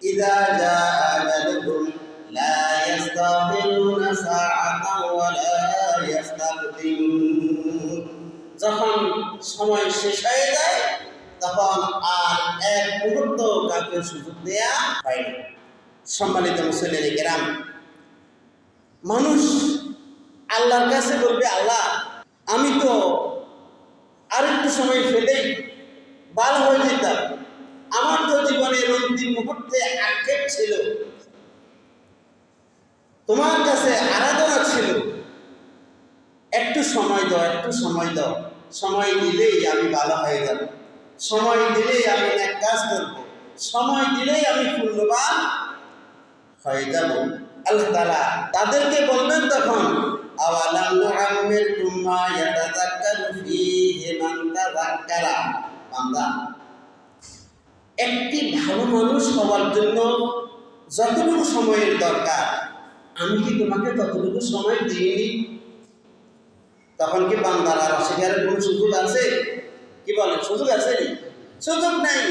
ইযা জাআ আজালুহুম লা ইস্তাখিরুনা সাআতান ওয়া লা ইস্তাকদিমুন। যখন সময় শেষ হয়ে যায় তখন আর এক মুহূর্ত কাউকে সুযোগ দেয়া হয় না। সম্মানিত মুসলিম কেরাম, মানুষ আল্লাহর কাছে বলবে, আল্লাহ আমি তো আরেকটু সময় ফেলেই ভালো হয়ে যেতাম, আমার তো জীবনের অন্তিম মুহূর্তে আক্ষেপ ছিল, তোমার কাছে আরাধনা ছিল, একটু সময় দাও, একটু সময় দাও, সময় দিলেই আমি ভালো হয়ে যাব, সময় দিলেই আমি এক কাজ করব, সময় দিলেই আমি পুণ্যবান হয়ে যাব। আল্লাহ তাআলা তাদেরকে বলবেন তখন, আওয়ালাম নুআম্মিরকুম মা ইয়াতাযাক্কারু ফীহি মান তাযাক্কারা। বান্দা, একটি ভালো মানুষ হওয়ার জন্য যতটুকু সময়ের দরকার আমি কি তোমাকে ততটুকু সময় দিইনি? তখন কি বান্দার আর অস্বীকারের কোনো সুযোগ আছে? কি বলেন, সুযোগ আছে? সুযোগ নাই।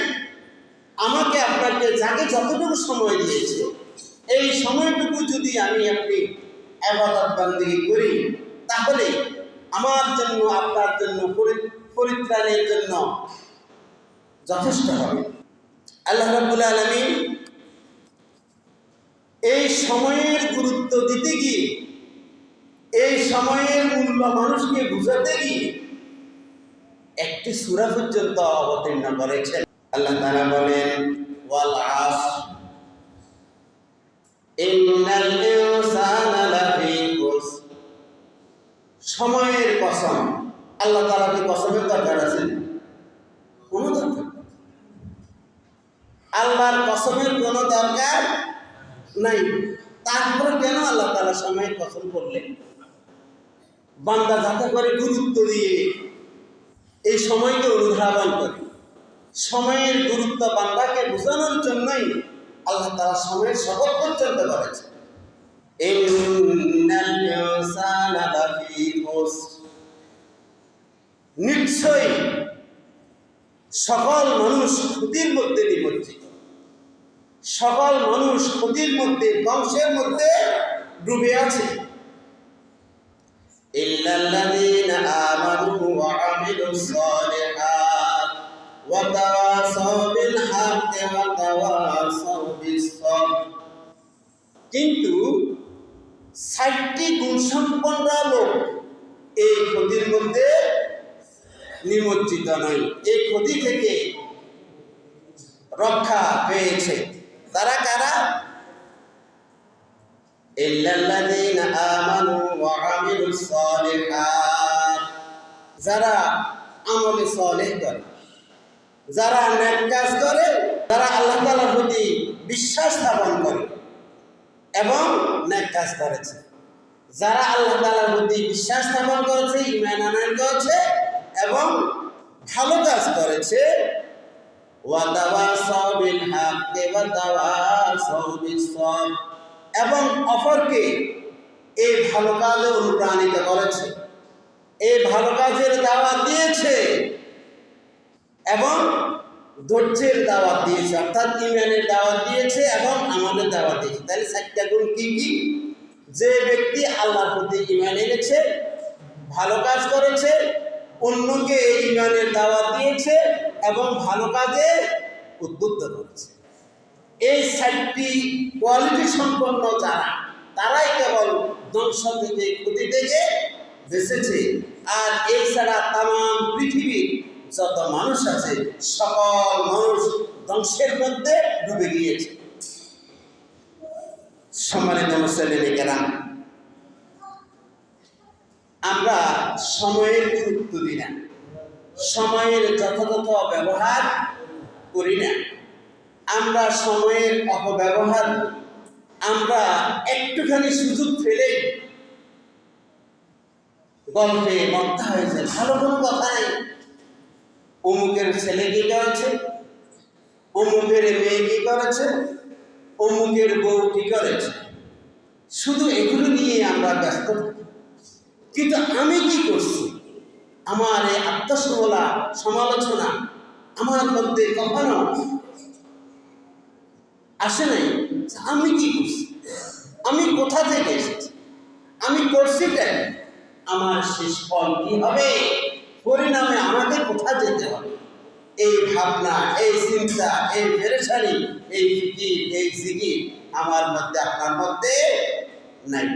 আমাকে আপনাকে যাকে যতটুকু সময় দিয়েছে এই সময়টুকু যদি আমি আপনি ইবাদত বান্দেগি করি তাহলে আমার জন্য আপনার জন্য পরিত্রাণের জন্য যথেষ্ট হবে। আল্লাহ রাব্বুল আলামিন এই সময়ের গুরুত্ব দিতে গিয়ে, এই সময়ের মূল্য মানুষকে বুঝাতে গিয়ে একটি সূরা পর্যন্ত অবতীর্ণ করেছেন। আল্লাহ তাআলা বলেন, ওয়াল আসর ইন্নাল ইনসানা লাফি খুসর। সময়ের কসম। আল্লাহ তাআলা কি কসমের দরকার আছে? কোনো দরকার নেই। আল্লাহর কসমের কোনো দরকার নাই। তারপরে কেন আল্লাহ তাআলা সময়ের কসম করলেন? বান্দা যাতে করে গুরুত্ব দিয়ে এই সময়কে অনুধাবন করে, সময়ের গুরুত্ব বান্দাকে বোঝানোর জন্যই আল্লাহ তাআলা সময়ের শপথ পর্যন্ত করেছে। ইন্নাল ইনসানা লাফি খুসর। নিশ্চয়ই সকল মানুষ ক্ষতির মধ্যে নিমজ্জিত, সকল মানুষ ক্ষতির মধ্যে, ধ্বংসের মধ্যে ডুবে আছে। ইল্লাল্লাযীনা আমানু ওয়া আমিলুস সালিহাত ওয়া তাওয়াসাউ বিল হাক্কি ওয়া তাওয়াসাউ বিস সাবর। কিন্তু ৬০টি গুণসম্পন্ন লোক এই ক্ষতির মধ্যে নিমজ্জিত নয়, এই ক্ষতি থেকে রক্ষা পেয়েছে। তারা কারা? ইল্লাল্লাযীনা আমানু ওয়া আমিলুস সালিহাত। যারা আমলে সালেহ করে, যারা নেক কাজ করে, যারা আল্লাহ তাআলার প্রতি বিশ্বাস স্থাপন করে এবং নেক কাজ করেছে। যারা আল্লাহ তাআলার প্রতি বিশ্বাস স্থাপন করেছে, ঈমান আনয়ন করেছে এবং ভালো কাজ করেছে, ওয়া তাওয়াসাউ বিল হাক্কি ওয়া তাওয়াসাউ বিস সাবর, এবং অপরকে এই ভালো কাজে অনুপ্রাণিত করেছে, এই ভালো কাজের দাওয়াত দিয়েছে এবং ধৈর্যের দাওয়াত দিয়েছে, অর্থাৎ ঈমানের দাওয়াত দিয়েছে এবং আমলের দাওয়াত দিয়েছে। তাহলে ৪টা গুণ কি কি? যে ব্যক্তি আল্লাহর প্রতি ঈমান এনেছে, ভালো কাজ করেছে, অন্যকে এই ঈমানের দাওয়াত দিয়েছে এবং ভালো কাজে উদ্বুদ্ধ করেছে, এই ৪টি কোয়ালিটি সম্পন্ন যারা, তারাই কেবল ধ্বংস থেকে, ক্ষতি থেকে বেঁচেছে। আর এছাড়া তাম পৃথিবীর যত মানুষ আছে সকল মানুষ ধ্বংসের মধ্যে ডুবে গিয়েছে। সম্মানিত মুসলিম কেরাম, আমরা সময়ের গুরুত্ব দিই না, সময়ের যথাযথ ব্যবহার করি না, আমরা সময়ের অপব্যবহার, আমরা একটুখানি সুযোগ ফেলে গল্পে মত্তা হয়েছে, ভালো কোনো কথা নেই। অমুকের ছেলে কি করেছে, অমুকের মেয়ে কি করেছে, অমুকের বউ কি করেছে, শুধু এগুলো নিয়ে আমরা ব্যস্ত থাকি। কিন্তু আমি কি করছি, আমার এই সমালোচনা আমার মধ্যে কখনো আসে নাই আমি কি করছি, আমি কোথা থেকে এসেছি, আমি করছিটা কি? আমার শেষ ফল কি হবে, পরিণামে আমাকে কোথা যেতে হবে? এই ভাবনা, এই চিন্তা, এই পেরেশানি, এই ফিকির, এই জিকির আমার মধ্যে, আপনার মধ্যে নাই।